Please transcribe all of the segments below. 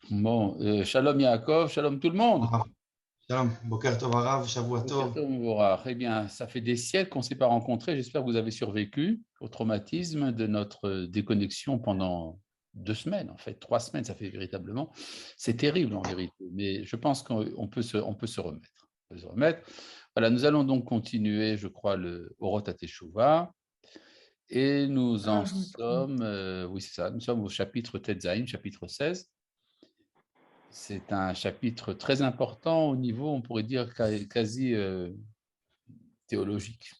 Bon, shalom Yaakov, shalom tout le monde. Shalom, Boker Tov Harav, Shavua Boker Tov. tov uvorach. Eh bien, ça fait des siècles qu'on ne s'est pas rencontrés. J'espère que vous avez survécu au traumatisme de notre déconnexion pendant 2 semaines, en fait, 3 semaines, ça fait véritablement. C'est terrible en vérité, mais je pense qu'on peut se remettre. On peut se remettre. Voilà, nous allons donc continuer, je crois, le Orot HaTeshuvah. Et nous en sommes, oui c'est ça, nous sommes au chapitre Tetzaïn, chapitre 16. C'est un chapitre très important au niveau, on pourrait dire, quasi théologique.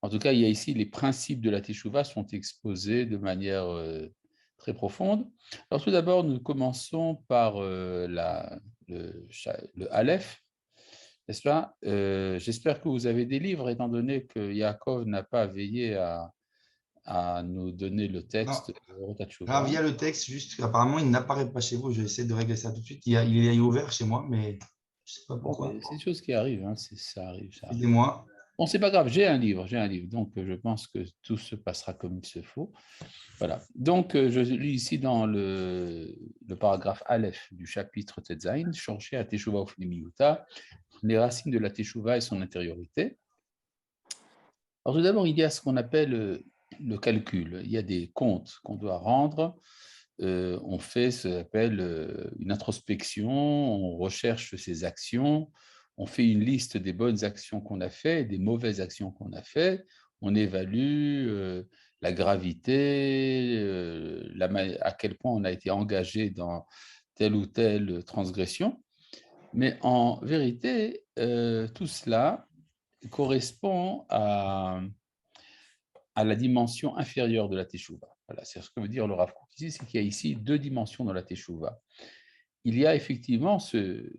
En tout cas, il y a ici les principes de la Teshuvah sont exposés de manière très profonde. Alors tout d'abord, nous commençons par le Aleph, n'est-ce pas? J'espère que vous avez des livres, étant donné que Yaakov n'a pas veillé à nous donner le Non, texte de Orot Rav, il y HaTeshuvah. a le texte, juste apparemment il n'apparaît pas chez vous. Je vais essayer de régler ça tout de suite. Il est ouvert chez moi, mais je ne sais pas Bon, pourquoi. mais c'est des choses qui arrivent, hein, ça arrive, ça arrive. Aidez-moi. Bon, c'est pas grave, j'ai un livre, donc je pense que tout se passera comme il se faut. Voilà, donc je lis ici dans le paragraphe Aleph du chapitre Tetzain, Shorshei HaTeshuvah Ufnimiyuta, les racines de la Teshuvah et son intériorité. Alors tout d'abord, il y a ce qu'on appelle le calcul, il y a des comptes qu'on doit rendre. On fait ce qu'on appelle une introspection, on recherche ses actions, on fait une liste des bonnes actions qu'on a faites et des mauvaises actions qu'on a faites, on évalue la gravité, à quel point on a été engagé dans telle ou telle transgression. Mais en vérité, tout cela correspond à la dimension inférieure de la Teshuvah. Voilà, c'est ce que veut dire le Rav Kook ici, c'est qu'il y a ici deux dimensions dans la Teshuvah. Il y a effectivement ce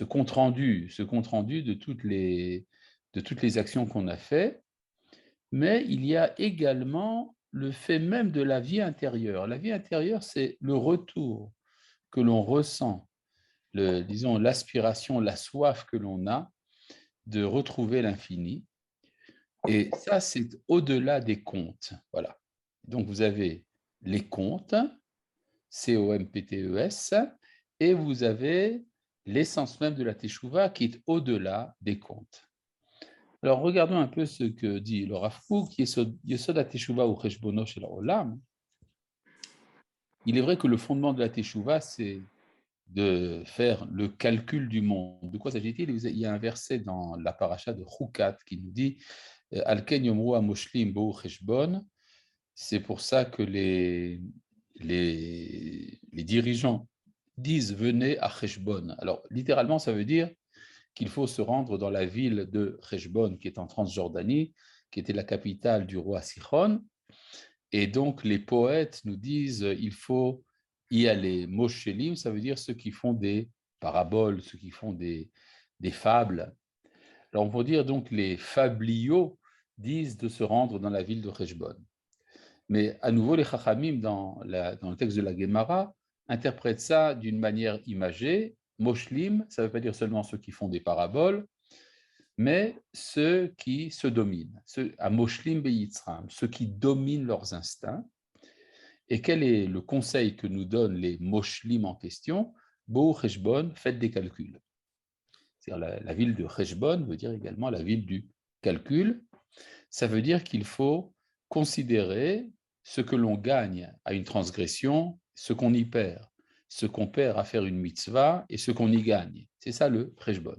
compte-rendu de toutes les actions qu'on a faites, mais il y a également le fait même de la vie intérieure. La vie intérieure, c'est le retour que l'on ressent, disons l'aspiration, la soif que l'on a de retrouver l'infini. Et ça, c'est au-delà des comptes. Voilà. Donc, vous avez les comptes, C-O-M-P-T-E-S, et vous avez l'essence même de la Teshuvah qui est au-delà des comptes. Alors, regardons un peu ce que dit le Rav Kook, qui est Yesod HaTeshuvah ou Cheshbono Shel Olam. Il est vrai que le fondement de la Teshuvah, c'est de faire le calcul du monde. De quoi s'agit-il? Il y a un verset dans la paracha de Chukat qui nous dit Alken yomru amoshlim bo cheshbon. C'est pour ça que les dirigeants disent venez à Cheshbon. Alors, littéralement, ça veut dire qu'il faut se rendre dans la ville de Cheshbon, qui est en Transjordanie, qui était la capitale du roi Sichon. Et donc, les poètes nous disent il faut y aller. Moshelim, ça veut dire ceux qui font des paraboles, ceux qui font des fables. Alors, on peut dire donc les fabliaux disent de se rendre dans la ville de Cheshbon. Mais à nouveau, les Chachamim, dans le texte de la Gemara, interprètent ça d'une manière imagée. Moshlim, ça ne veut pas dire seulement ceux qui font des paraboles, mais ceux qui se dominent. À Moshlim Beyitzram, ceux qui dominent leurs instincts. Et quel est le conseil que nous donnent les Moshlim en question? Bo Cheshbon, faites des calculs. C'est-à-dire la ville de Cheshbon veut dire également la ville du calcul. Ça veut dire qu'il faut considérer ce que l'on gagne à une transgression, ce qu'on y perd, ce qu'on perd à faire une mitzvah et ce qu'on y gagne. C'est ça le cheshbon.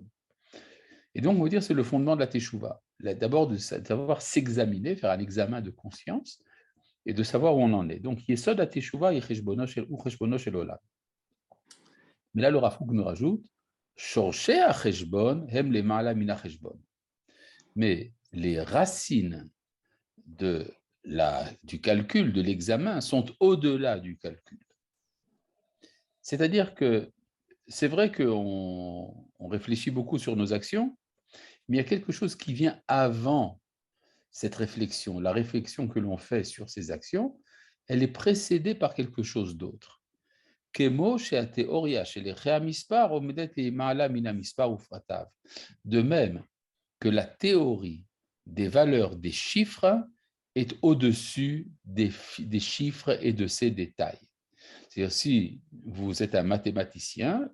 Et donc, on va dire c'est le fondement de la teshuva. D'abord, de savoir s'examiner, faire un examen de conscience et de savoir où on en est. Donc, yesod la teshuva et cheshbono shel olam. Mais là, le Rav Kook nous rajoute shorshei ha-cheshbon hem lema'ala min ha-cheshbon. Mais les racines du calcul, de l'examen, sont au-delà du calcul. C'est-à-dire que c'est vrai qu'on réfléchit beaucoup sur nos actions, mais il y a quelque chose qui vient avant cette réflexion. La réflexion que l'on fait sur ces actions, elle est précédée par quelque chose d'autre. De même que la théorie des valeurs des chiffres est au-dessus des chiffres et de ces détails. C'est-à-dire, si vous êtes un mathématicien,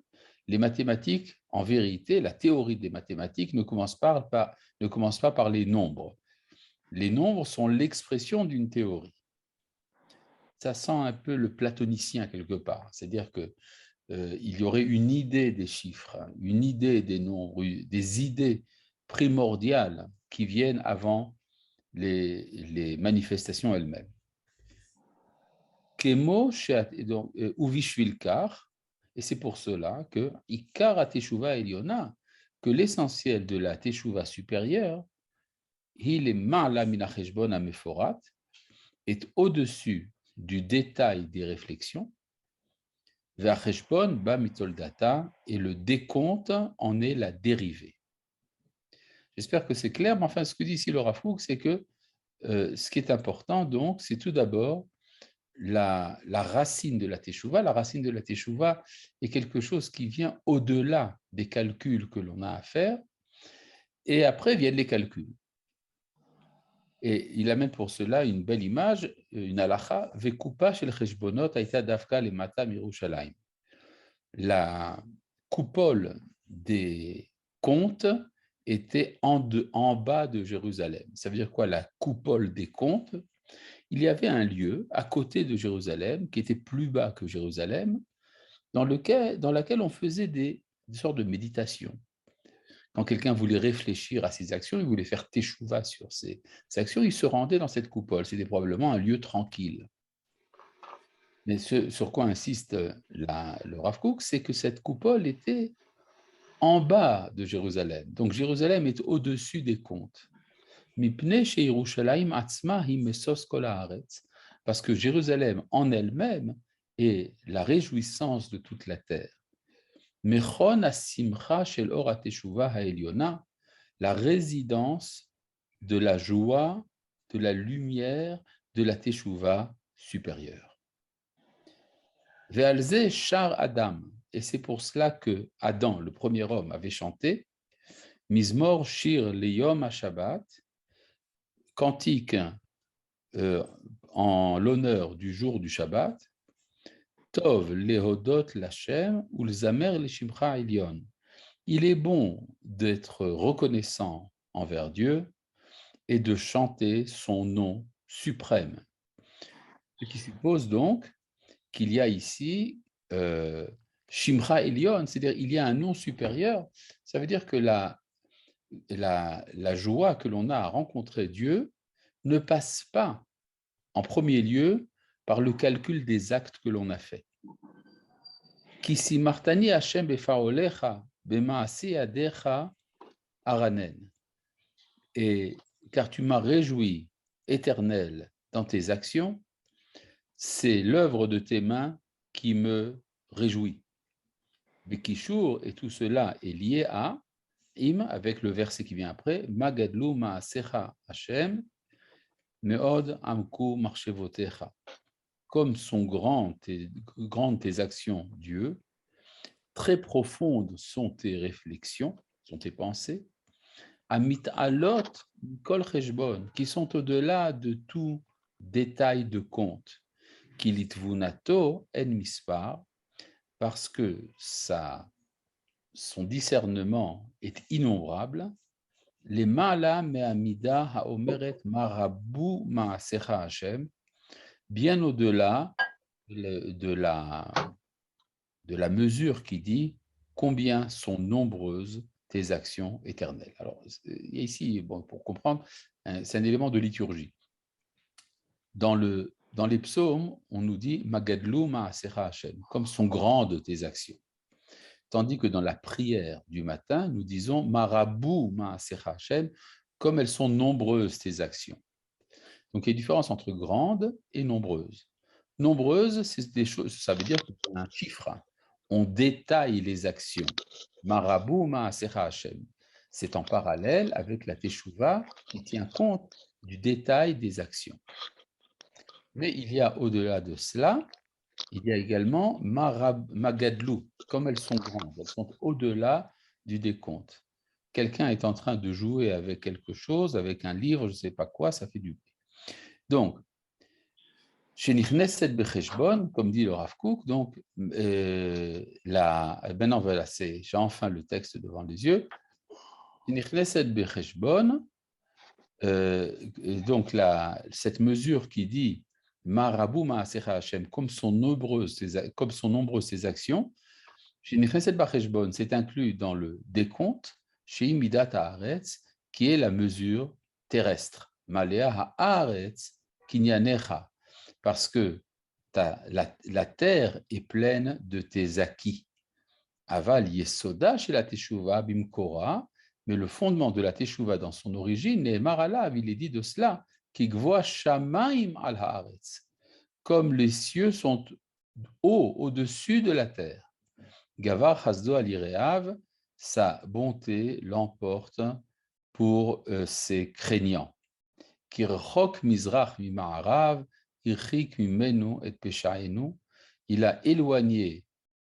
les mathématiques, en vérité, la théorie des mathématiques ne commence pas par les nombres. Les nombres sont l'expression d'une théorie. Ça sent un peu le platonicien quelque part, c'est-à-dire que il y aurait une idée des chiffres, une idée des nombres, des idées primordiales qui viennent avant les manifestations elles-mêmes. Kemo uvishvilkar, et c'est pour cela que Ikar Teshuva Eliona, que l'essentiel de la Teshuva supérieure, il est Ma'ala min hacheshbon hameforat, est au-dessus du détail des réflexions. Ve'acheshbon ba mitoldata, et le décompte en est la dérivée. J'espère que c'est clair, mais enfin, ce que dit ici le Rav Kook, c'est que ce qui est important, donc, c'est tout d'abord la racine de la Teshuvah. La racine de la Teshuvah est quelque chose qui vient au-delà des calculs que l'on a à faire, et après viennent les calculs. Et il amène pour cela une belle image, une halacha, Vekupa shel cheshbonot aita davka lemata mirushalayim. La coupole des comptes était en bas de Jérusalem. Ça veut dire quoi, la coupole des comptes? Il y avait un lieu à côté de Jérusalem qui était plus bas que Jérusalem, dans laquelle on faisait des sortes de méditation. Quand quelqu'un voulait réfléchir à ses actions, il voulait faire teshuva sur ses actions, il se rendait dans cette coupole. C'était probablement un lieu tranquille. Mais ce sur quoi insiste le Rav Kook, c'est que cette coupole était en bas de Jérusalem. Donc Jérusalem est au-dessus des comptes. Parce que Jérusalem en elle-même est la réjouissance de toute la terre. La résidence de la joie, de la lumière, de la Teshuvah supérieure. Ve'alze shar Adam, et c'est pour cela que Adam, le premier homme, avait chanté Mizmor shir leyom ha-Shabbat, cantique en l'honneur du jour du Shabbat, Tov lehodot l'Hashem ou l'zamer l'shimcha elyon. Il est bon d'être reconnaissant envers Dieu et de chanter son nom suprême. Ce qui suppose donc qu'il y a ici Shimcha Elyon, c'est-à-dire il y a un nom supérieur. Ça veut dire que la joie que l'on a à rencontrer Dieu ne passe pas en premier lieu par le calcul des actes que l'on a faits. Kisi martani Hashem befaolecha bemaasi adecha aranen. Et car tu m'as réjoui, éternel, dans tes actions, c'est l'œuvre de tes mains qui me réjouit. Bekishur, et tout cela est lié à Im, avec le verset qui vient après, Magadlu ma'asecha Hashem, meod amku marchevotecha. Comme sont grandes tes actions, Dieu, très profondes sont tes réflexions, sont tes pensées, amit alot kol cheshbon, qui sont au-delà de tout détail de compte, kilitvunato en mispar, parce que son discernement est innombrable, les mala me'amida haomeret marabu ma'asecha Hashem, bien au-delà de la mesure qui dit combien sont nombreuses tes actions éternelles. Alors, ici, bon, pour comprendre, c'est un élément de liturgie. Dans les psaumes, on nous dit Magadlu ma'asecha Hashem, comme sont grandes tes actions. Tandis que dans la prière du matin, nous disons Marabu ma'asecha Hashem, comme elles sont nombreuses tes actions. Donc, il y a une différence entre grande et nombreuse. Nombreuse, c'est des choses, ça veut dire qu'on a un chiffre. On détaille les actions. Marabu ma'asecha Hashem. C'est en parallèle avec la Teshuvah qui tient compte du détail des actions. Mais il y a au-delà de cela, il y a également Magadlou, comme elles sont grandes, elles sont au-delà du décompte. Quelqu'un est en train de jouer avec quelque chose, avec un livre, je ne sais pas quoi, ça fait du bruit. Donc, chez Nichneset Becheshbon, comme dit le Rav Kook, donc, maintenant voilà, j'ai enfin le texte devant les yeux. Nichneset Becheshbon, donc cette mesure qui dit Marabu Maasecha Hashem, comme sont nombreuses ses actions, chez Nichneset Becheshbon, c'est inclus dans le décompte chez Midat Haaretz, qui est la mesure terrestre. Malea Haaretz Kinyanecha, parce que la terre est pleine de tes acquis. Aval Yesoda chez la Teshuvah Bimkora, mais le fondement de la Teshuvah dans son origine, et Maralav, il est dit de cela, qui gvoa Shamaim al Haaretz, comme les cieux sont hauts au-dessus de la terre. Gavar Hasdo al Ireav, sa bonté l'emporte pour ses craignants. Kirchok Mizrach Mima'arav, Irchik Mimenu et Peshaenu, il a éloigné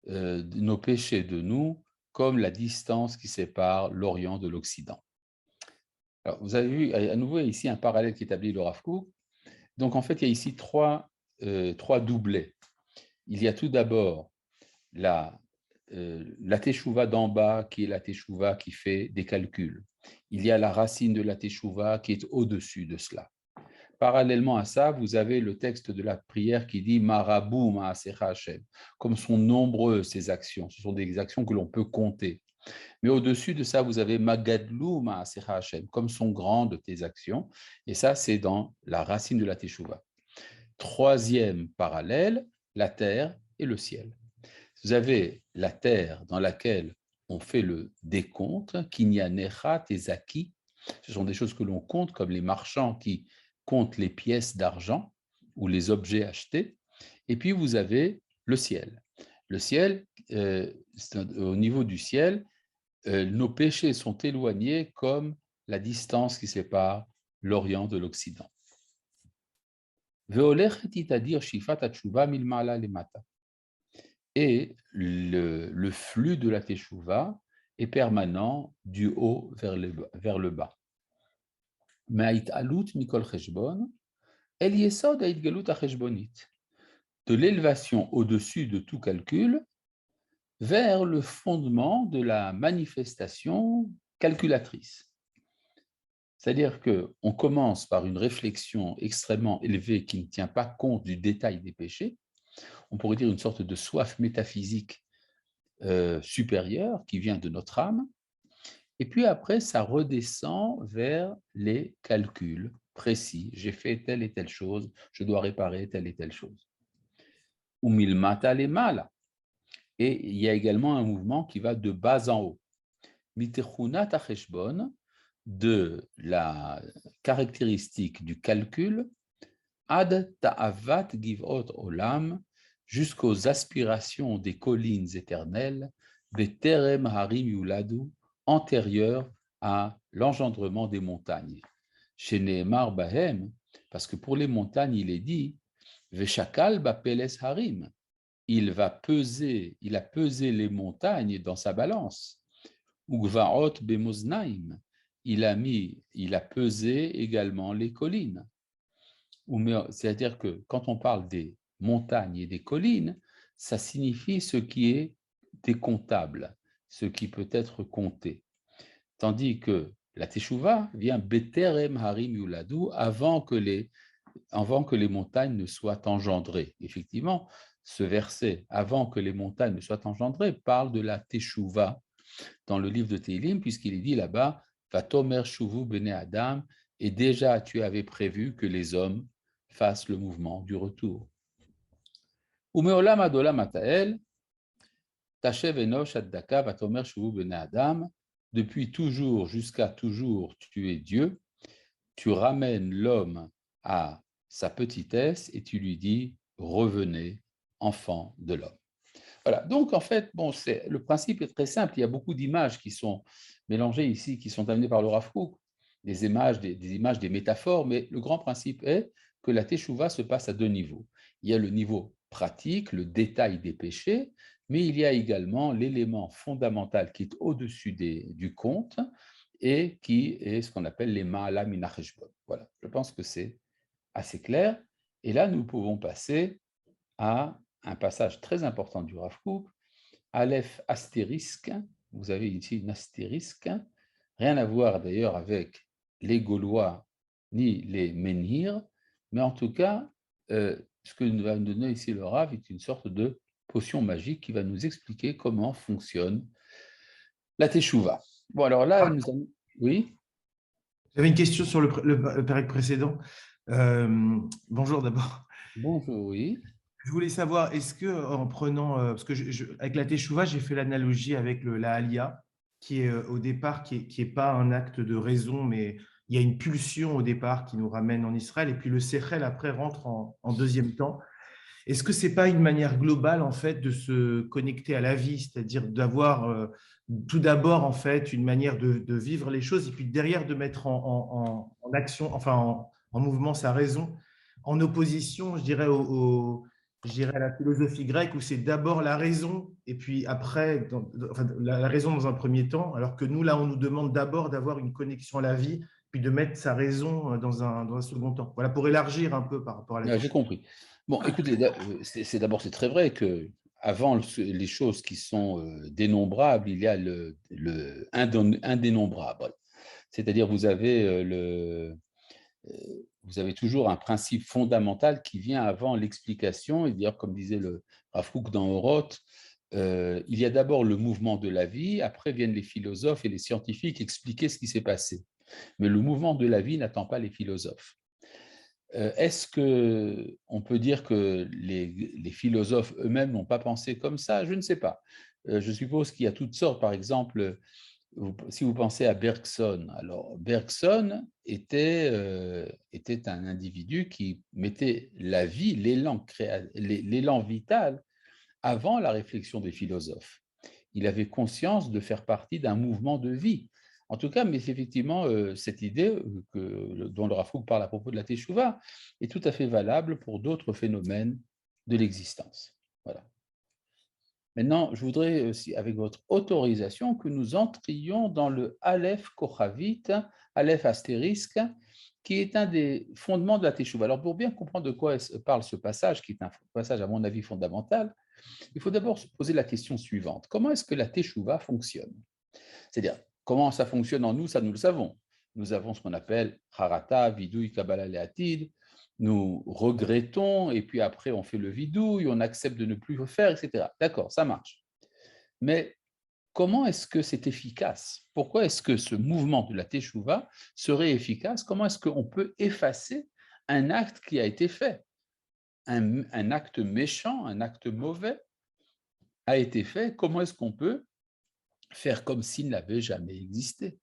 nos péchés de nous comme la distance qui sépare l'Orient de l'Occident. Alors, vous avez vu à nouveau ici un parallèle qui établit le Rav Kook. Donc en fait, il y a ici trois doublets. Il y a tout d'abord la teshuva d'en bas, qui est la teshuva qui fait des calculs. Il y a la racine de la teshuva qui est au-dessus de cela. Parallèlement à ça, vous avez le texte de la prière qui dit Marabou Maasecha Hashem, comme sont nombreuses ces actions. Ce sont des actions que l'on peut compter. Mais au-dessus de ça, vous avez Magadlou Maasecha Hashem, comme sont grandes tes actions. Et ça, c'est dans la racine de la teshuva. Troisième parallèle, la terre et le ciel. Vous avez la terre dans laquelle on fait le décompte, Kinyanecha, tes acquis. Ce sont des choses que l'on compte, comme les marchands qui comptent les pièces d'argent ou les objets achetés. Et puis, vous avez le ciel. Le ciel, au niveau du ciel, nos péchés sont éloignés comme la distance qui sépare l'Orient de l'Occident. Et le flux de la teshuva est permanent du haut vers le bas. De l'élévation au-dessus de tout calcul vers le fondement de la manifestation calculatrice. C'est-à-dire qu'on commence par une réflexion extrêmement élevée qui ne tient pas compte du détail des péchés. On pourrait dire une sorte de soif métaphysique supérieure qui vient de notre âme. Et puis après, ça redescend vers les calculs précis. J'ai fait telle et telle chose, je dois réparer telle et telle chose. Umilmata le mala. Et il y a également un mouvement qui va de bas en haut. Mitechunat acheshbon, de la caractéristique du calcul, ad ta'avat givot olam, jusqu'aux aspirations des collines éternelles, des terem harim yuladu, antérieures à l'engendrement des montagnes. Chez Nehemar Bahem, parce que pour les montagnes, il est dit Veshakal bapeles harim, il a pesé les montagnes dans sa balance. Ugvaot bemoznaim, il a pesé également les collines. C'est-à-dire que quand on parle des montagnes et des collines, ça signifie ce qui est décomptable, ce qui peut être compté. Tandis que la teshuva vient beterem harim yuladu, avant que les montagnes ne soient engendrées. Effectivement, ce verset, avant que les montagnes ne soient engendrées, parle de la teshuva dans le livre de Télim, puisqu'il est dit là-bas, Vatomer shuvu bene Adam, et déjà tu avais prévu que les hommes fassent le mouvement du retour. Umeolam adolam atael, tashev enosh addaka vatomer shuvu bene Adam, depuis toujours jusqu'à toujours tu es Dieu, tu ramènes l'homme à sa petitesse et tu lui dis, revenez, enfant de l'homme. Voilà, donc en fait, le principe est très simple. Il y a beaucoup d'images qui sont mélangées ici, qui sont amenées par le Rav Kook, des images, des métaphores, mais le grand principe est que la teshuva se passe à deux niveaux. Il y a le niveau pratique, le détail des péchés, mais il y a également l'élément fondamental qui est au-dessus du compte et qui est ce qu'on appelle les ma'ala min hacheshbon. Voilà, je pense que c'est assez clair. Et là, nous pouvons passer à un passage très important du Rav Kook, Aleph astérisque. Vous avez ici une astérisque, rien à voir d'ailleurs avec les Gaulois ni les menhirs, mais en tout cas, ce que nous va nous donner ici le Rav est une sorte de potion magique qui va nous expliquer comment fonctionne la Teshuvah. Bon, alors là, nous allons... Oui. J'avais une question sur le pérec précédent. Bonjour d'abord. Bonjour, oui. Je voulais savoir, est-ce que en prenant, parce que avec la Teshuvah, j'ai fait l'analogie avec la Aliyah, qui est au départ, qui est pas un acte de raison, mais il y a une pulsion au départ qui nous ramène en Israël, et puis le Sechel après rentre en deuxième temps. Est-ce que c'est pas une manière globale en fait de se connecter à la vie, c'est-à-dire d'avoir tout d'abord en fait une manière de vivre les choses, et puis derrière de mettre en action, enfin en mouvement sa raison, en opposition, je dirais, je dirais à la philosophie grecque où c'est d'abord la raison et puis après, enfin, la raison dans un premier temps, alors que nous, là, on nous demande d'abord d'avoir une connexion à la vie, puis de mettre sa raison dans un second temps. Voilà, pour élargir un peu par rapport à la J'ai compris. Bon, écoutez, d'abord, c'est très vrai que avant les choses qui sont dénombrables, il y a le indénombrable. C'est-à-dire, vous avez toujours un principe fondamental qui vient avant l'explication. Et d'ailleurs, comme disait le Rav Kook dans Oroth, il y a d'abord le mouvement de la vie, après viennent les philosophes et les scientifiques expliquer ce qui s'est passé. Mais le mouvement de la vie n'attend pas les philosophes. Est-ce qu'on peut dire que les philosophes eux-mêmes n'ont pas pensé comme ça? Je ne sais pas. Je suppose qu'il y a toutes sortes. Par exemple, si vous pensez à Bergson, alors Bergson était un individu qui mettait la vie, l'élan vital avant la réflexion des philosophes. Il avait conscience de faire partie d'un mouvement de vie. En tout cas, mais effectivement, cette idée dont le Rav Kook parle à propos de la Teshuvah est tout à fait valable pour d'autres phénomènes de l'existence. Voilà. Maintenant, je voudrais aussi, avec votre autorisation, que nous entrions dans le Aleph Kochavit, Aleph astérisque, qui est un des fondements de la Teshuvah. Alors, pour bien comprendre de quoi parle ce passage, qui est un passage à mon avis fondamental, il faut d'abord se poser la question suivante. Comment est-ce que la Teshuvah fonctionne? C'est-à-dire, comment ça fonctionne en nous, ça nous le savons. Nous avons ce qu'on appelle Harata, Vidouille, Kabbalah, Leatid. Nous regrettons et puis après on fait le vidouille, on accepte de ne plus le faire, etc. D'accord, ça marche. Mais comment est-ce que c'est efficace? Pourquoi est-ce que ce mouvement de la Teshuvah serait efficace? Comment est-ce qu'on peut effacer un acte qui a été fait? Un acte méchant, un acte mauvais a été fait. Comment est-ce qu'on peut faire comme s'il n'avait jamais existé?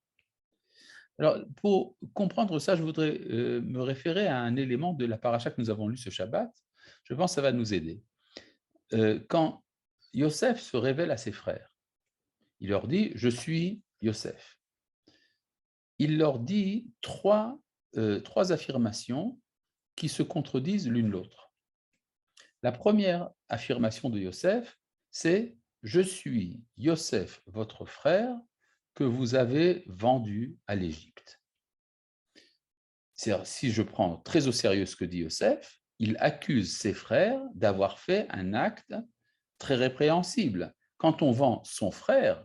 Alors, pour comprendre ça, je voudrais me référer à un élément de la paracha que nous avons lu ce Shabbat. Je pense que ça va nous aider. Quand Yosef se révèle à ses frères, il leur dit « Je suis Yosef ». Il leur dit trois affirmations qui se contredisent l'une l'autre. La première affirmation de Yosef, c'est « Je suis Yosef, votre frère, que vous avez vendu à l'Égypte ». Si je prends très au sérieux ce que dit Yosef, il accuse ses frères d'avoir fait un acte très répréhensible. Quand on vend son frère,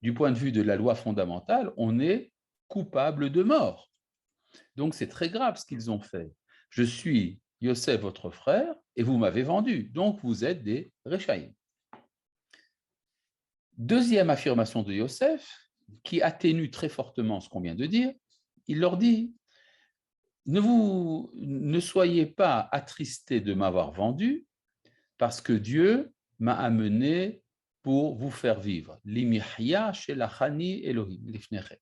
du point de vue de la loi fondamentale, on est coupable de mort. Donc c'est très grave ce qu'ils ont fait. Je suis Yosef, votre frère, et vous m'avez vendu, donc vous êtes des Rechaïm. Deuxième affirmation de Yosef, qui atténue très fortement ce qu'on vient de dire, il leur dit « Ne soyez pas attristés de m'avoir vendu, parce que Dieu m'a amené pour vous faire vivre. L'imihya shelachani Elohim lifnechem. »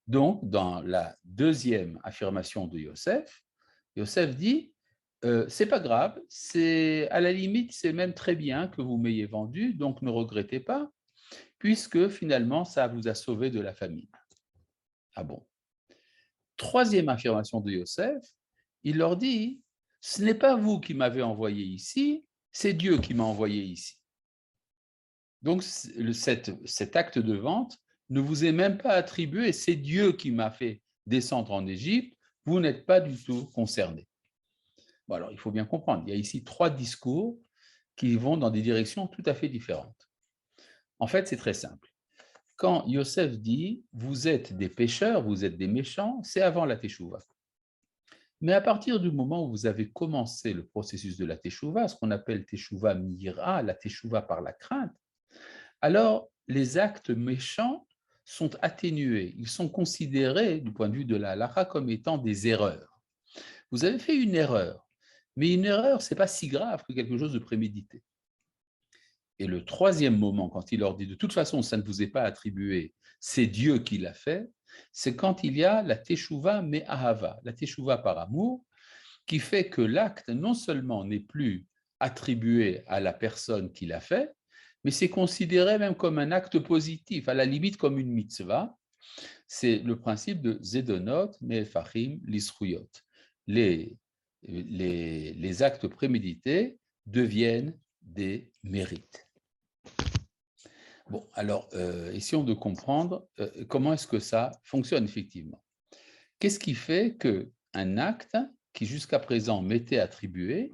Donc, dans la deuxième affirmation de Yosef, Yosef dit c'est pas grave, à la limite, c'est même très bien que vous m'ayez vendu, donc ne regrettez pas, puisque finalement, ça vous a sauvé de la famine. Ah bon? Troisième affirmation de Yosef, il leur dit ce n'est pas vous qui m'avez envoyé ici, c'est Dieu qui m'a envoyé ici. Donc, cet acte de vente ne vous est même pas attribué, c'est Dieu qui m'a fait descendre en Égypte, vous n'êtes pas du tout concerné. Bon, alors, il faut bien comprendre, il y a ici 3 discours qui vont dans des directions tout à fait différentes. En fait, c'est très simple. Quand Yosef dit « vous êtes des pécheurs, vous êtes des méchants », c'est avant la Teshuvah. Mais à partir du moment où vous avez commencé le processus de la Teshuvah, ce qu'on appelle Teshuvah Mira, la Teshuvah par la crainte, alors les actes méchants sont atténués, ils sont considérés du point de vue de la halakha comme étant des erreurs. Vous avez fait une erreur, mais une erreur, ce n'est pas si grave que quelque chose de prémédité. Et le 3e moment, quand il leur dit de toute façon, ça ne vous est pas attribué, c'est Dieu qui l'a fait, c'est quand il y a la Teshuvah me'ahava, la Teshuvah par amour, qui fait que l'acte non seulement n'est plus attribué à la personne qui l'a fait, mais c'est considéré même comme un acte positif, à la limite comme une mitzvah. C'est le principe de Zedonot me'efachim lisruyot. Les actes prémédités deviennent des mérites. Bon, alors, essayons de comprendre comment est-ce que ça fonctionne effectivement. Qu'est-ce qui fait qu'un acte qui jusqu'à présent m'était attribué,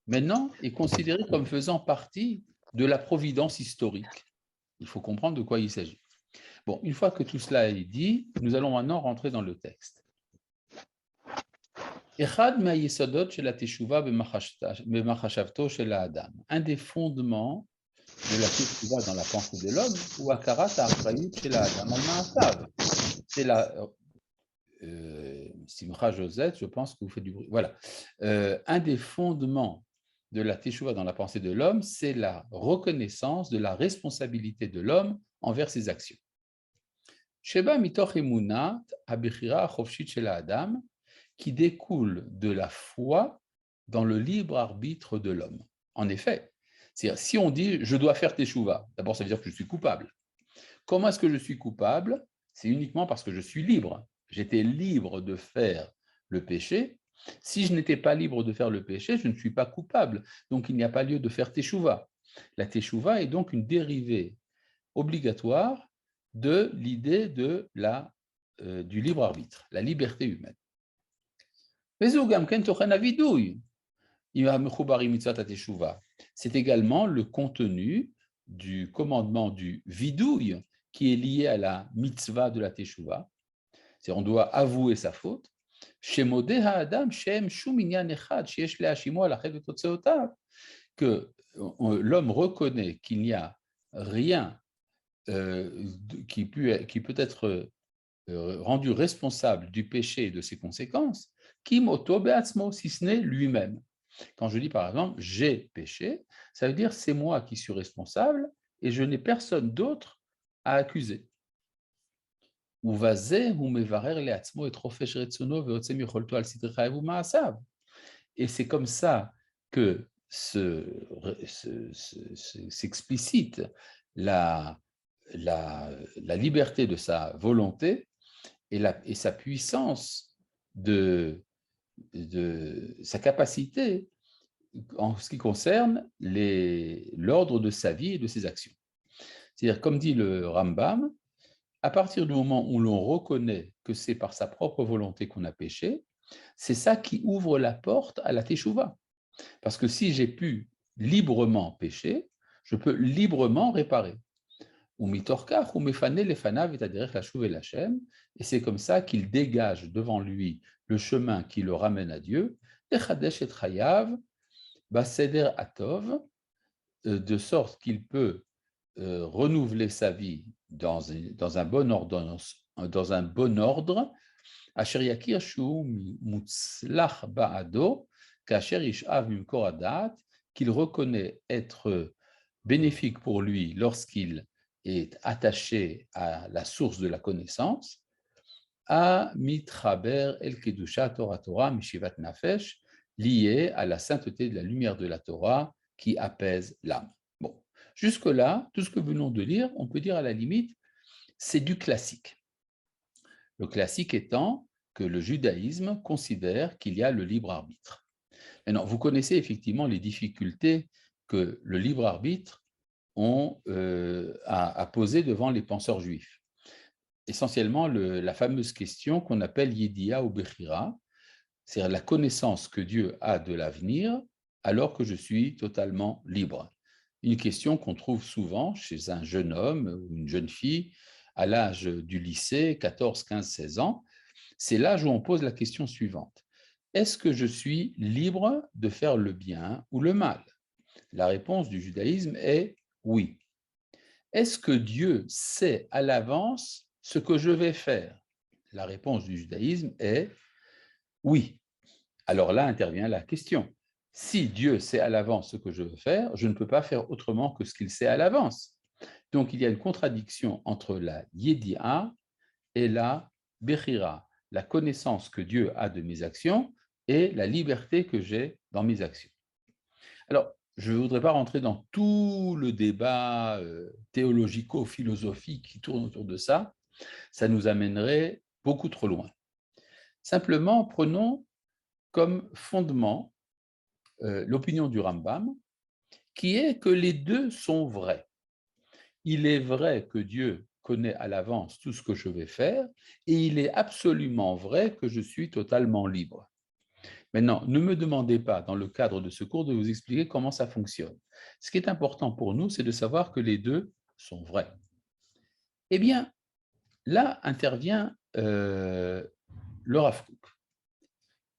maintenant est considéré comme faisant partie de la providence historique? Il faut comprendre de quoi il s'agit. Bon, une fois que tout cela est dit, nous allons maintenant rentrer dans le texte. Un des fondements de la Teshuvah dans la pensée de l'homme, ou Akarat Ha'achrayut Shel Ha'adam al Ma'asav. C'est la Simcha Josette, je pense que vous faites du bruit. Voilà. Un des fondements de la Teshuvah dans la pensée de l'homme, c'est la reconnaissance de la responsabilité de l'homme envers ses actions. Sheba mitoch emunat habechira chofshit shel Ha'adam, qui découle de la foi dans le libre arbitre de l'homme. En effet, c'est-à-dire, si on dit « je dois faire Teshuvah », d'abord ça veut dire que je suis coupable. Comment est-ce que je suis coupable? C'est uniquement parce que je suis libre. J'étais libre de faire le péché. Si je n'étais pas libre de faire le péché, je ne suis pas coupable. Donc il n'y a pas lieu de faire Teshuvah. La Teshuvah est donc une dérivée obligatoire de l'idée de du libre arbitre, la liberté humaine. C'est également le contenu du commandement du vidouille qui est lié à la mitzvah de la Teshuvah. C'est-à-dire on doit avouer sa faute. Que l'homme reconnaît qu'il n'y a rien qui peut être rendu responsable du péché et de ses conséquences, kim oto be'atzmo, si ce n'est lui-même. Quand je dis par exemple j'ai péché, ça veut dire c'est moi qui suis responsable et je n'ai personne d'autre à accuser. Et c'est comme ça que s'explicite la liberté de sa volonté et sa puissance sa capacité en ce qui concerne l'ordre de sa vie et de ses actions. C'est-à-dire, comme dit le Rambam, à partir du moment où l'on reconnaît que c'est par sa propre volonté qu'on a péché, c'est ça qui ouvre la porte à la Teshuvah. Parce que si j'ai pu librement pécher, je peux librement réparer. Et c'est comme ça qu'il dégage devant lui le chemin qui le ramène à Dieu, de sorte qu'il peut renouveler sa vie dans un bon ordre, qu'il reconnaît être bénéfique pour lui lorsqu'il est attaché à la source de la connaissance, à mitraber el kedusha Torah Torah mishivat nafesh, lié à la sainteté de la lumière de la Torah qui apaise l'âme. Bon, jusque-là, tout ce que nous venons de lire, on peut dire à la limite, c'est du classique. Le classique étant que le judaïsme considère qu'il y a le libre arbitre. Maintenant, vous connaissez effectivement les difficultés que le libre arbitre a posées devant les penseurs juifs. Essentiellement, la fameuse question qu'on appelle Yedia ou Bechira, c'est-à-dire la connaissance que Dieu a de l'avenir alors que je suis totalement libre. Une question qu'on trouve souvent chez un jeune homme ou une jeune fille à l'âge du lycée, 14, 15, 16 ans. C'est l'âge où on pose la question suivante. Est-ce que je suis libre de faire le bien ou le mal? La réponse du judaïsme est oui. Est-ce que Dieu sait à l'avance ce que je vais faire? La réponse du judaïsme est oui. Alors là intervient la question. Si Dieu sait à l'avance ce que je veux faire, je ne peux pas faire autrement que ce qu'il sait à l'avance. Donc il y a une contradiction entre la yedi'a et la bechira, la connaissance que Dieu a de mes actions et la liberté que j'ai dans mes actions. Alors, je ne voudrais pas rentrer dans tout le débat théologico-philosophique qui tourne autour de ça. Ça nous amènerait beaucoup trop loin. Simplement, prenons comme fondement l'opinion du Rambam, qui est que les deux sont vrais. Il est vrai que Dieu connaît à l'avance tout ce que je vais faire, et il est absolument vrai que je suis totalement libre. Maintenant, ne me demandez pas, dans le cadre de ce cours, de vous expliquer comment ça fonctionne. Ce qui est important pour nous, c'est de savoir que les deux sont vrais. Eh bien, là intervient le Rav Kook.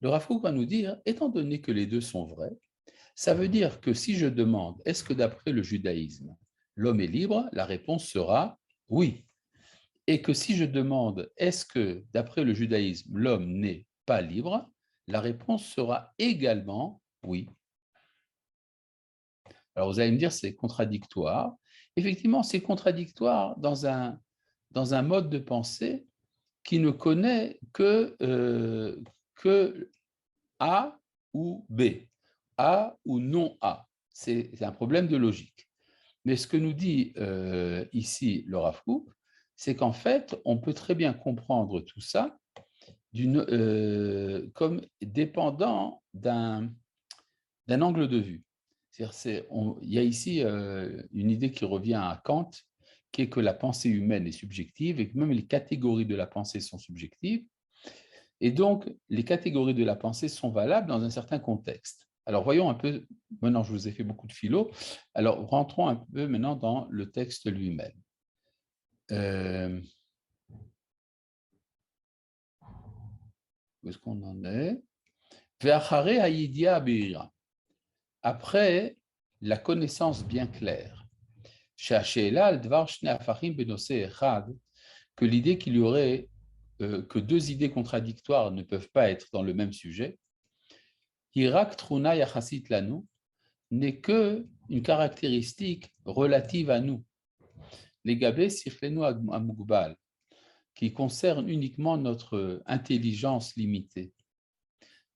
Le Rav Kook va nous dire, étant donné que les deux sont vrais, ça veut dire que si je demande, est-ce que d'après le judaïsme, l'homme est libre? La réponse sera oui. Et que si je demande, est-ce que d'après le judaïsme, l'homme n'est pas libre? La réponse sera également oui. Alors vous allez me dire, c'est contradictoire. Effectivement, c'est contradictoire dans un mode de pensée qui ne connaît que A ou B, A ou non A. C'est un problème de logique. Mais ce que nous dit ici le Rav Kook, c'est qu'en fait, on peut très bien comprendre tout ça comme dépendant d'un angle de vue. Il y a ici une idée qui revient à Kant, qui est que la pensée humaine est subjective et que même les catégories de la pensée sont subjectives. Et donc, les catégories de la pensée sont valables dans un certain contexte. Alors, voyons un peu, maintenant je vous ai fait beaucoup de philo, alors rentrons un peu maintenant dans le texte lui-même. Où est-ce qu'on en est? Après la connaissance bien claire, que l'idée qu'il y aurait que deux idées contradictoires ne peuvent pas être dans le même sujet, Hirak Truna Yachasit Lanu n'est qu'une caractéristique relative à nous, les Gabé Sichlenu Amugbal, qui concerne uniquement notre intelligence limitée.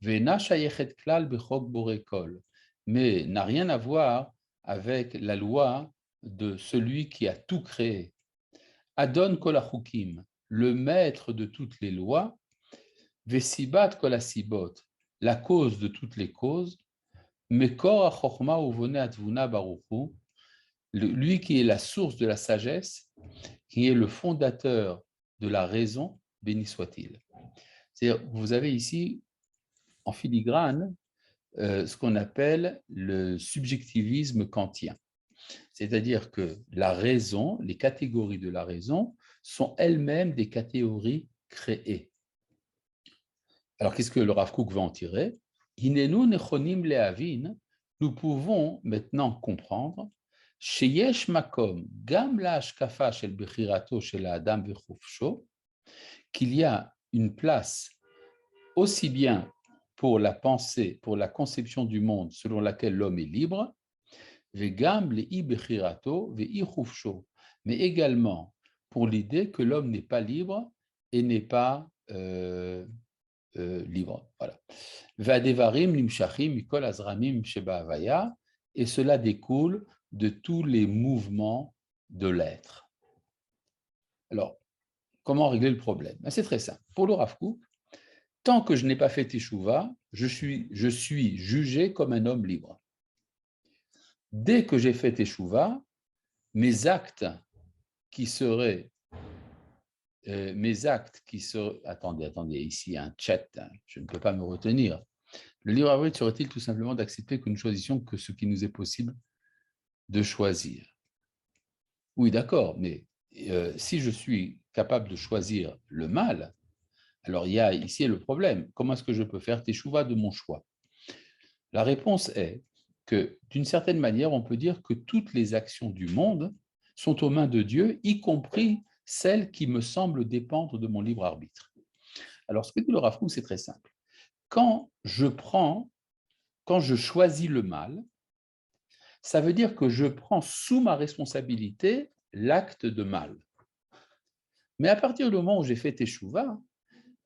Vena Shayechet Klal Bechok Borekol, mais n'a rien à voir avec la loi de celui qui a tout créé. Adon Kol HaChukim, le maître de toutes les lois, Vesibat Kol HaSibot, la cause de toutes les causes, Mekor HaChochma Uvone Atvuna Baruchu, lui qui est la source de la sagesse, qui est le fondateur de la raison, béni soit-il. C'est-à-dire, vous avez ici, en filigrane, ce qu'on appelle le subjectivisme kantien. C'est-à-dire que la raison, les catégories de la raison, sont elles-mêmes des catégories créées. Alors, qu'est-ce que le Rav Kook va en tirer? Hinenu nechonim lehavin, nous pouvons maintenant comprendre sheyesh makom gam la hashkafa shel bechirato shel adam vechufsho, qu'il y a une place aussi bien pour la pensée, pour la conception du monde selon laquelle l'homme est libre, vegam le'i bechirato ve'i chufsho, mais également pour l'idée que l'homme n'est pas libre et n'est pas libre. Voilà. Vadevarim nimshachim mikol azramim sheba havaya, et cela découle de tous les mouvements de l'être. Alors, comment régler le problème? C'est très simple. Pour le Rav Kook, tant que je n'ai pas fait teshuva, je suis jugé comme un homme libre. Dès que j'ai fait teshuva, mes actes qui seraient mes actes qui se... Attendez, ici il y a un chat, hein, je ne peux pas me retenir. Le libre arbitre serait-il tout simplement d'accepter que nous choisissions que ce qui nous est possible de choisir? Oui, d'accord, mais si je suis capable de choisir le mal, alors il y a ici le problème. Comment est-ce que je peux faire teshuva de mon choix? La réponse est que, d'une certaine manière, on peut dire que toutes les actions du monde sont aux mains de Dieu, y compris celles qui me semblent dépendre de mon libre arbitre. Alors, ce que dit le Rav Kook, c'est très simple. Quand je choisis le mal, ça veut dire que je prends sous ma responsabilité l'acte de mal. Mais à partir du moment où j'ai fait teshuva,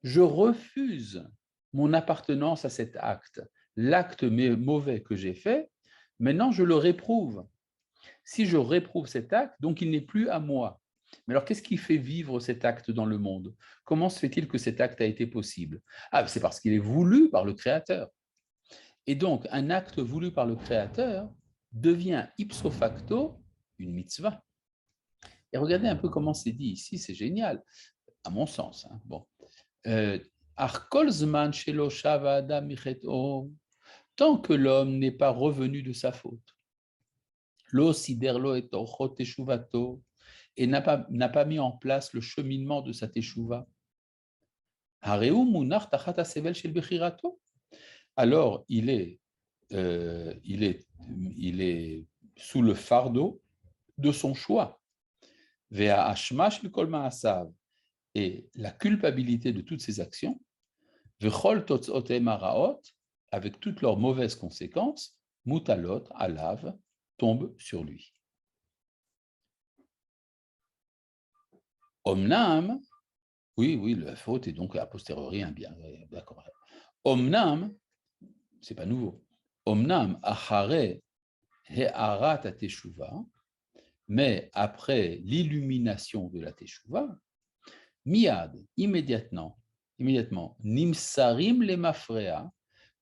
je refuse mon appartenance à cet acte. L'acte mauvais que j'ai fait, maintenant je le réprouve. Si je réprouve cet acte, donc il n'est plus à moi. Mais alors, qu'est-ce qui fait vivre cet acte dans le monde? Comment se fait-il que cet acte a été possible? Ah, c'est parce qu'il est voulu par le Créateur. Et donc, un acte voulu par le Créateur devient ipso facto une mitzvah. Et regardez un peu comment c'est dit ici, c'est génial, à mon sens. Hein. Bon. Tant que l'homme n'est pas revenu de sa faute, et n'a pas mis en place le cheminement de sa teshuva, alors il est sous le fardeau de son choix. Et la culpabilité de toutes ses actions, avec toutes leurs mauvaises conséquences, mutalot, alav, tombe sur lui. Omnam, oui, la faute est donc a posteriori un bien, d'accord. Omnam, c'est pas nouveau. Omnam, achare he'arat teshuva, mais après l'illumination de la teshuva, miad, immédiatement, nimsarim le mafrea,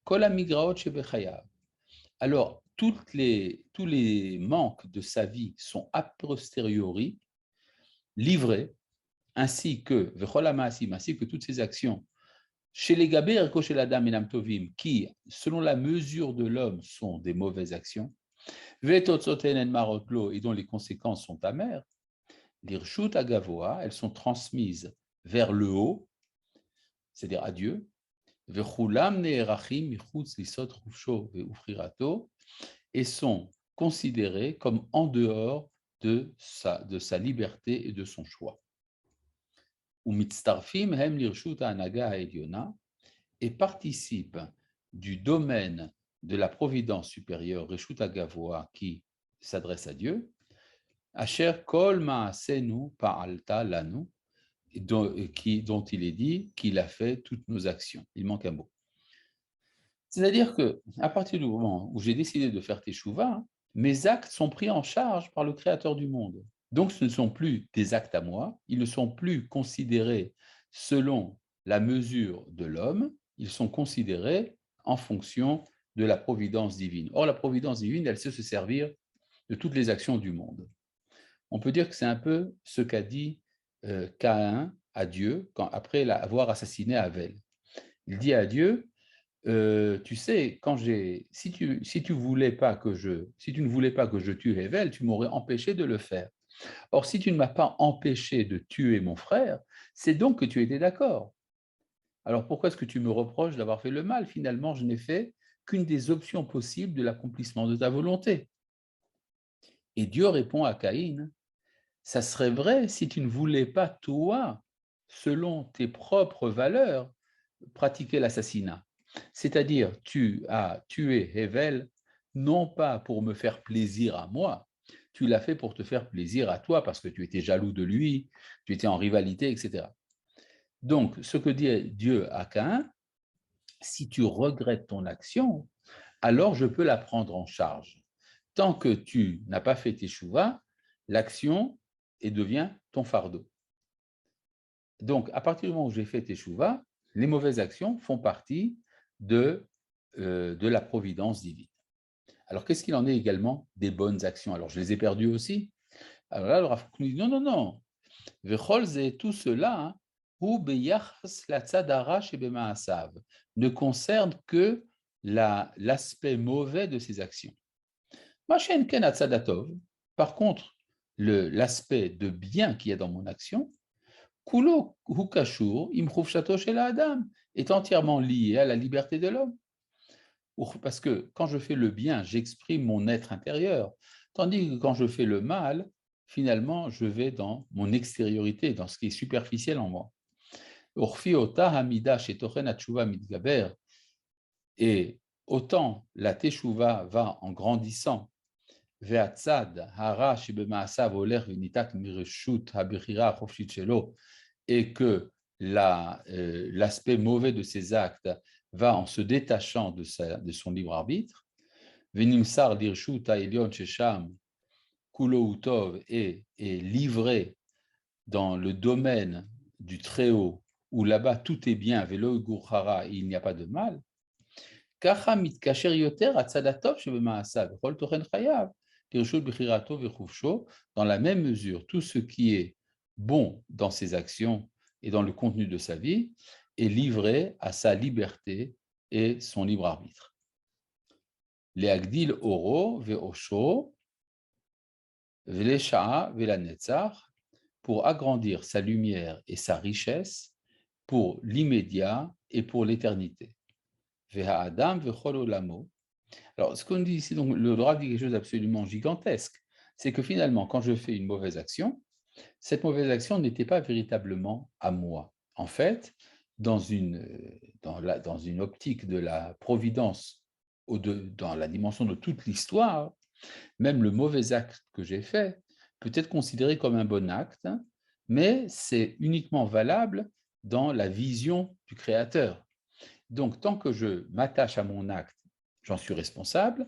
kol hamigraot shebechayav. Alors, tous les manques de sa vie sont a posteriori livrés, ainsi que toutes ces actions, chez les Gaber et chez la dame Enam Tovim, qui, selon la mesure de l'homme, sont des mauvaises actions, et dont les conséquences sont amères, l'irshut agavoa, elles sont transmises vers le haut, c'est-à-dire à Dieu, et sont considérées comme en dehors de sa liberté et de son choix. Et participent du domaine de la providence supérieure, Reshut Agavoa, qui s'adresse à Dieu, Asher Kol Maasenu Pa'alta Lanu, dont il est dit qu'il a fait toutes nos actions. Il manque un mot. C'est-à-dire qu'à partir du moment où j'ai décidé de faire Teshuvah, mes actes sont pris en charge par le Créateur du monde. Donc, ce ne sont plus des actes à moi, ils ne sont plus considérés selon la mesure de l'homme, ils sont considérés en fonction de la providence divine. Or, la providence divine, elle sait se servir de toutes les actions du monde. On peut dire que c'est un peu ce qu'a dit Caïn à Dieu après avoir assassiné Abel. Il dit à Dieu, tu sais, si tu ne voulais pas que je tue Abel, tu m'aurais empêché de le faire. Or, si tu ne m'as pas empêché de tuer mon frère, c'est donc que tu étais d'accord. Alors, pourquoi est-ce que tu me reproches d'avoir fait le mal? Finalement, je n'ai fait qu'une des options possibles de l'accomplissement de ta volonté. Et Dieu répond à Caïn, ça serait vrai si tu ne voulais pas, toi, selon tes propres valeurs, pratiquer l'assassinat. C'est-à-dire, tu as tué Hevel, non pas pour me faire plaisir à moi, tu l'as fait pour te faire plaisir à toi, parce que tu étais jaloux de lui, tu étais en rivalité, etc. Donc, ce que dit Dieu à Caïn, si tu regrettes ton action, alors je peux la prendre en charge. Tant que tu n'as pas fait teshuva, l'action devient ton fardeau. Donc, à partir du moment où j'ai fait teshuva, les mauvaises actions font partie de la providence divine. Alors, qu'est-ce qu'il en est également des bonnes actions? Alors, je les ai perdues aussi. Alors là, le Rav Kook nous dit non. Vechol ze, tout cela, hu beyachas latzad hara shebemaasav, ne concerne que l'aspect mauvais de ses actions. Machen ken hatzad hatov, par contre, l'aspect de bien qu'il y a dans mon action, kulo hu kashur im chufshato shel ha'adam, est entièrement lié à la liberté de l'homme. Parce que quand je fais le bien, j'exprime mon être intérieur, tandis que quand je fais le mal, finalement, je vais dans mon extériorité, dans ce qui est superficiel en moi. Et autant la teshuva va en grandissant, et que l'aspect mauvais de ses actes va en se détachant de son libre arbitre, est livré dans le domaine du Très-Haut, où là-bas tout est bien, velo gurhara, et il n'y a pas de mal, dans la même mesure, tout ce qui est bon dans ses actions et dans le contenu de sa vie est livré à sa liberté et son libre arbitre. Leagdil oro ve'osho ve'lesha'a ve'lanetzach, pour agrandir sa lumière et sa richesse, pour l'immédiat et pour l'éternité. Ve'ha'adam ve'chol olamo. Alors, ce qu'on dit ici, donc, le Rav dit quelque chose d'absolument gigantesque, c'est que finalement, quand je fais une mauvaise action, cette mauvaise action n'était pas véritablement à moi. En fait, dans une optique de la providence, dans la dimension de toute l'histoire, même le mauvais acte que j'ai fait peut être considéré comme un bon acte, mais c'est uniquement valable dans la vision du Créateur. Donc, tant que je m'attache à mon acte, j'en suis responsable.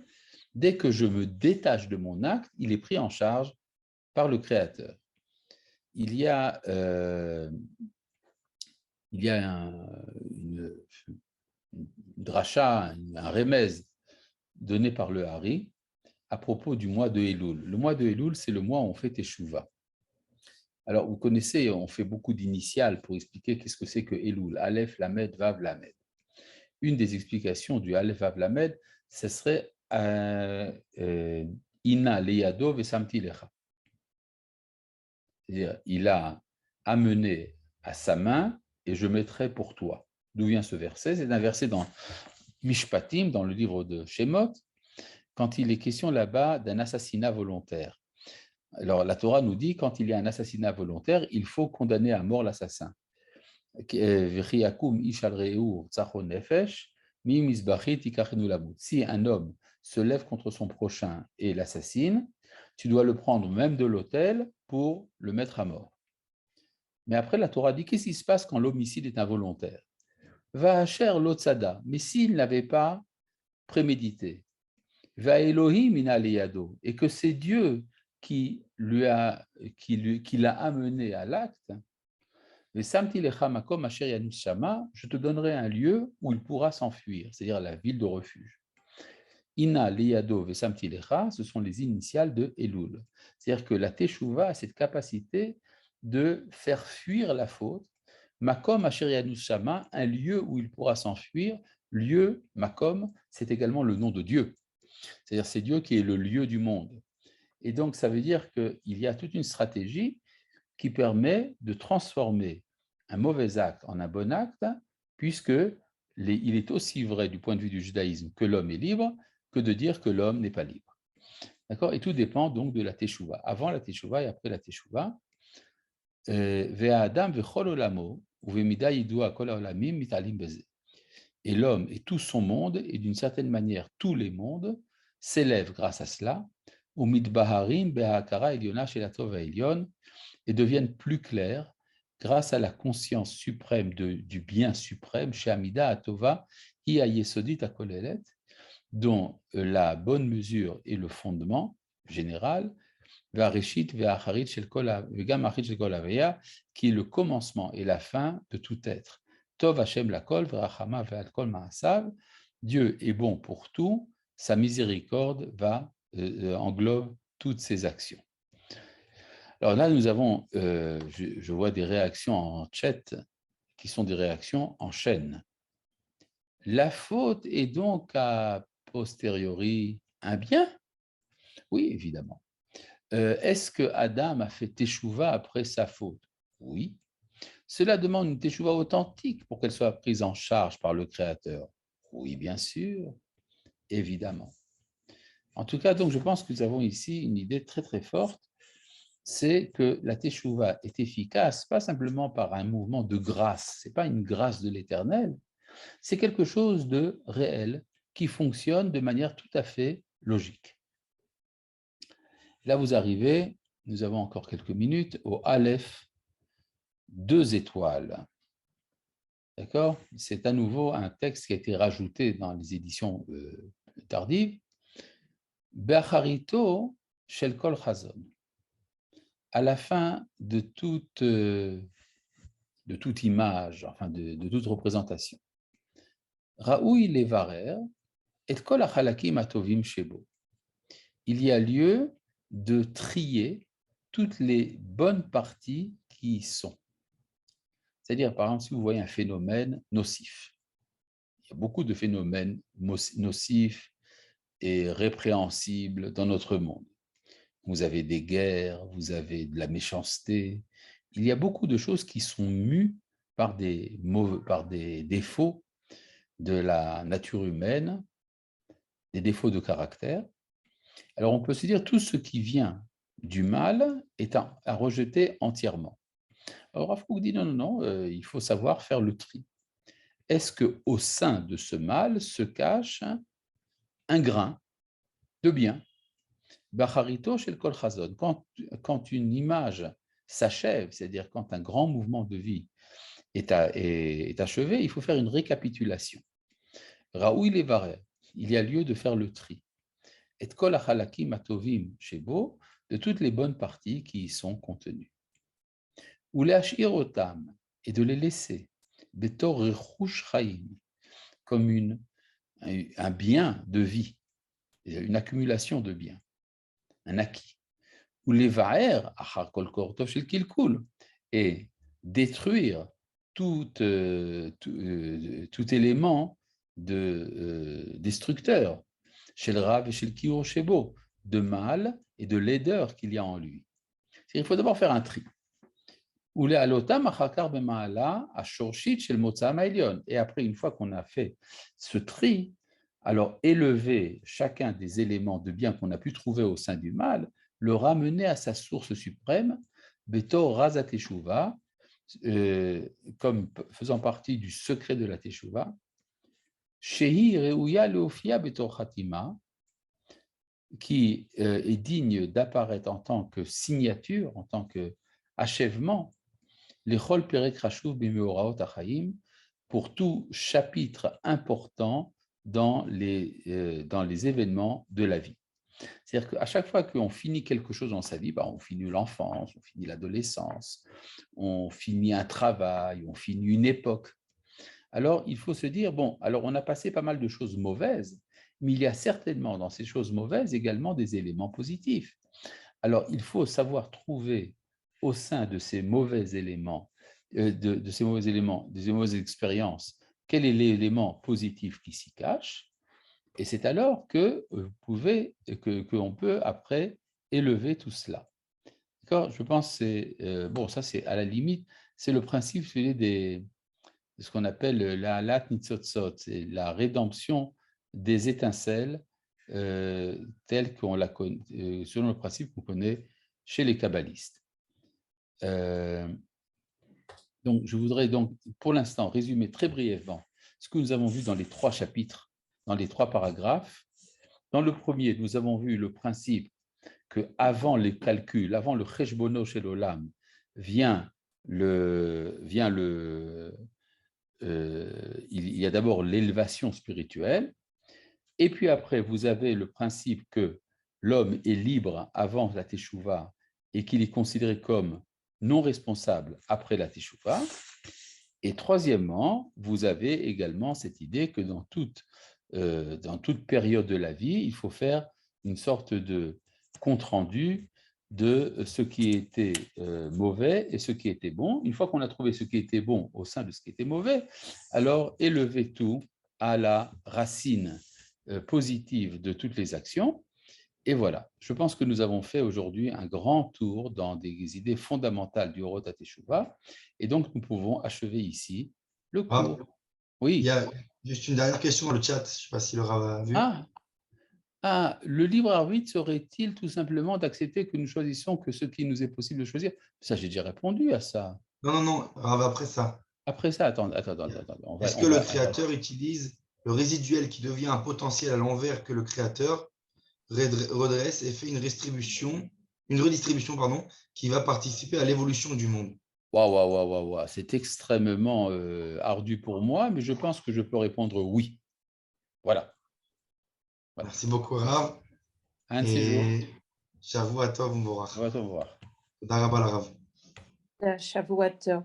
Dès que je me détache de mon acte, il est pris en charge par le Créateur. Il y a une dracha, un remez donné par le Hari à propos du mois de Elul. Le mois de Elul, c'est le mois où on fait Teshuvah. Alors, vous connaissez, on fait beaucoup d'initiales pour expliquer qu'est-ce que c'est que Elul. Aleph, Lamed, Vav, Lamed. Une des explications du Aleph, Vav, Lamed, ce serait Ina leyado vesamti lecha. C'est-à-dire, il a amené à sa main et je mettrai pour toi. D'où vient ce verset? C'est un verset dans Mishpatim, dans le livre de Shemot, quand il est question là-bas d'un assassinat volontaire. Alors, la Torah nous dit, quand il y a un assassinat volontaire, il faut condamner à mort l'assassin. Si un homme se lève contre son prochain et l'assassine, tu dois le prendre même de l'autel pour le mettre à mort. Mais après, la Torah dit, qu'est-ce qui se passe quand l'homicide est involontaire? Va cher l'otsada, mais s'il n'avait pas prémédité, va Elohim inaleyado, et que c'est Dieu qui l'a amené à l'acte, je te donnerai un lieu où il pourra s'enfuir, c'est-à-dire la ville de refuge. Ina leyado vesamti lecha, ce sont les initiales de Elul. C'est-à-dire que la teshuva a cette capacité de faire fuir la faute. Makom asher yanus shama, un lieu où il pourra s'enfuir. Lieu, makom, c'est également le nom de Dieu. C'est-à-dire c'est Dieu qui est le lieu du monde. Et donc ça veut dire qu'il y a toute une stratégie qui permet de transformer un mauvais acte en un bon acte, puisque il est aussi vrai du point de vue du judaïsme que l'homme est libre, que de dire que l'homme n'est pas libre. D'accord? Et tout dépend donc de la teshuva. Avant la teshuva et après la teshuva. Et l'homme et tout son monde, et d'une certaine manière tous les mondes, s'élèvent grâce à cela, et deviennent plus clairs grâce à la conscience suprême du bien suprême, chez Amida Atova, Yesodit Akolelet, dont la bonne mesure est le fondement général, qui est le commencement et la fin de tout être. Tov Hashem lakol v'rachama ve'al kol ma'asav, Dieu est bon pour tout, sa miséricorde englobe toutes ses actions. Alors là, nous avons, je vois des réactions en chat qui sont des réactions en chaîne. La faute est donc a posteriori un bien? Oui, évidemment. Est-ce que Adam a fait teshuva après sa faute? Oui. Cela demande une teshuva authentique pour qu'elle soit prise en charge par le Créateur. Oui, bien sûr, évidemment. En tout cas, donc, je pense que nous avons ici une idée très, très forte, c'est que la teshuva est efficace, pas simplement par un mouvement de grâce, ce n'est pas une grâce de l'Éternel, c'est quelque chose de réel qui fonctionne de manière tout à fait logique. Là, vous arrivez, nous avons encore quelques minutes, au Aleph, 2 étoiles. D'accord? C'est à nouveau un texte qui a été rajouté dans les éditions tardives. Be'acharito shel kol chazon. À la fin de toute image, enfin de toute représentation. Raoui levarer et kol hachalakim atovim shebo. Il y a lieu de trier toutes les bonnes parties qui y sont. C'est-à-dire, par exemple, si vous voyez un phénomène nocif, il y a beaucoup de phénomènes nocifs et répréhensibles dans notre monde. Vous avez des guerres, vous avez de la méchanceté. Il y a beaucoup de choses qui sont mues par des défauts de la nature humaine, des défauts de caractère. Alors, on peut se dire tout ce qui vient du mal est à rejeter entièrement. Alors, Rav Kook dit non, il faut savoir faire le tri. Est-ce qu'au sein de ce mal se cache un grain de bien? Bacharito chez le Kol Chazon. Quand une image s'achève, c'est-à-dire quand un grand mouvement de vie est achevé, il faut faire une récapitulation. Raoui levarer, il y a lieu de faire le tri. Et kol hachalakim atovim shebo, de toutes les bonnes parties qui y sont contenues. Ou le'ashir otam, et de les laisser, betor rechush chaim, comme un bien de vie, une accumulation de biens, un acquis. Ou levaer achar kol kortov shel kilkul, et détruire tout élément destructeur, chez le Rav et chez le Kiyur Shebo, de mal et de laideur qu'il y a en lui. Il faut d'abord faire un tri. Et après, une fois qu'on a fait ce tri, alors élever chacun des éléments de bien qu'on a pu trouver au sein du mal, le ramener à sa source suprême, Beto Raza Teshuva, comme faisant partie du secret de la Teshuva, Shehi Reuya Leofia Beto Khatima, qui est digne d'apparaître en tant que signature, en tant qu'achèvement, les Chol Perek Rashuv Bimeoraot Achaim, pour tout chapitre important dans les événements de la vie. C'est-à-dire qu'à chaque fois qu'on finit quelque chose dans sa vie, on finit l'enfance, on finit l'adolescence, on finit un travail, on finit une époque. Alors, il faut se dire, bon, alors on a passé pas mal de choses mauvaises, mais il y a certainement dans ces choses mauvaises également des éléments positifs. Alors, il faut savoir trouver au sein de ces mauvais éléments, de ces mauvais éléments, des mauvaises expériences, quel est l'élément positif qui s'y cache. Et c'est alors que qu'on peut après élever tout cela. D'accord? Je pense que c'est bon, ça c'est à la limite, c'est le principe de ce qu'on appelle la Lat Nitzotzot, c'est la rédemption des étincelles telle qu'on la connaît, selon le principe qu'on connaît chez les kabbalistes. Donc, je voudrais donc pour l'instant résumer très brièvement ce que nous avons vu dans les 3 chapitres, dans les 3 paragraphes. Dans le premier, nous avons vu le principe qu'avant les calculs, avant le cheshbono shel olam, il y a d'abord l'élévation spirituelle, et puis après, vous avez le principe que l'homme est libre avant la teshuva et qu'il est considéré comme non responsable après la teshuva. Et troisièmement, vous avez également cette idée que dans toute période de la vie, il faut faire une sorte de compte-rendu de ce qui était mauvais et ce qui était bon. Une fois qu'on a trouvé ce qui était bon au sein de ce qui était mauvais, alors élever tout à la racine positive de toutes les actions. Et voilà, je pense que nous avons fait aujourd'hui un grand tour dans des idées fondamentales du Orot HaTeshuvah, et donc nous pouvons achever ici le Rav, cours. il y Oui. a juste une dernière question dans le chat. Je ne sais pas si le Rav a vu. Le libre arbitre serait-il tout simplement d'accepter que nous choisissons que ce qui nous est possible de choisir? Ça, j'ai déjà répondu à ça. Non, Rav, après ça. Après ça, attends. Est-ce que le créateur utilise le résiduel qui devient un potentiel à l'envers que le créateur redresse et fait une redistribution, qui va participer à l'évolution du monde? Waouh. C'est extrêmement ardu pour moi, mais je pense que je peux répondre oui. Voilà. Merci beaucoup, Rav. Un de ces jours. Et Shavua Tov Mvorach. On va te voir. Toda rabba, Rav. Shavuot Tov.